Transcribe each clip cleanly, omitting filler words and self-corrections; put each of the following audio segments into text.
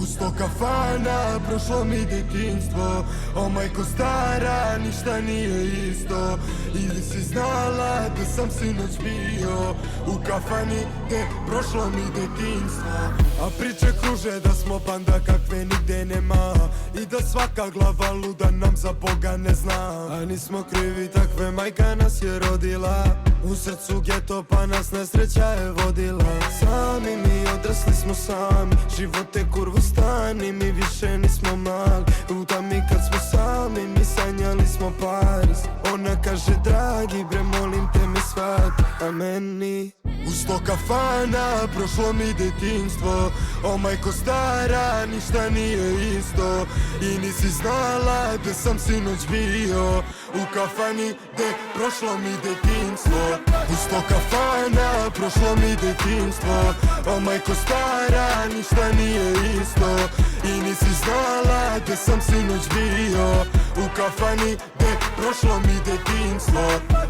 U 100 kafana prošlo mi detinjstvo. O majko stara, ništa nije isto. Ili si znala da sam sinoć bio u kafani gde prošlo mi detinjstvo. A priče kruže da smo banda kakve nigde nema i da svaka glava luda nam za Boga ne zna. A nismo krivi, takve majka nas je rodila. U srcu geto pa nas nesreća je vodila. Sami mi odrasli smo sami, živote kurvu stani, mi više nismo mali. U tami kad smo sami, mi sanjali smo Pariz. Ona kaže dragi bre molim te me shvati, a meni u 100 kafana prošlo mi detinjstvo. O majko stara, ništa nije isto. I nisi znala da sam sinoć bio u kafani gde prošlo mi detinjstvo. U 100 kafana prošlo mi detinjstvo. O majko stara, ništa nije isto. I nisi znala da sam sinoć bio u kafani gde prošlo mi detinjstvo.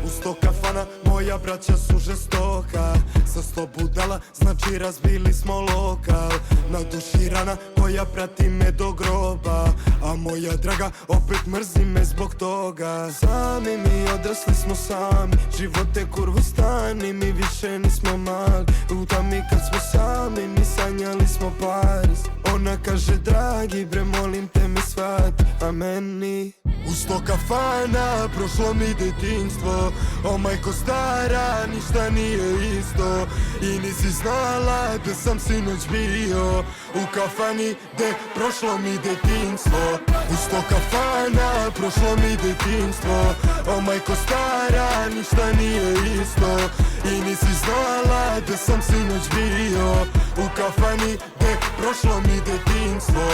U 100 kafana moja braća su žestoka. Sa 100 budala znači razbili smo lokal. Na duši rana koja prati me do groba, a moja draga opet mrzi me zbog toga. Sami mi odrasli smo sami, živote kurvu stani, mi više nismo mali. U tami kad smo sami, mi sanjali smo Pariz. Ona kaže dragi bre molim te me shvati, a meni u 100 kafana prošlo mi detinjstvo. O majko stara, ništa nije isto. I nisi znala da sam sinoć bio u kafani gde prošlo mi detinjstvo. U 100 kafana prošlo mi detinjstvo. O majko stara, ništa nije isto. I nisi znala da sam sinoć bio u kafani gde prošlo mi detinjstvo.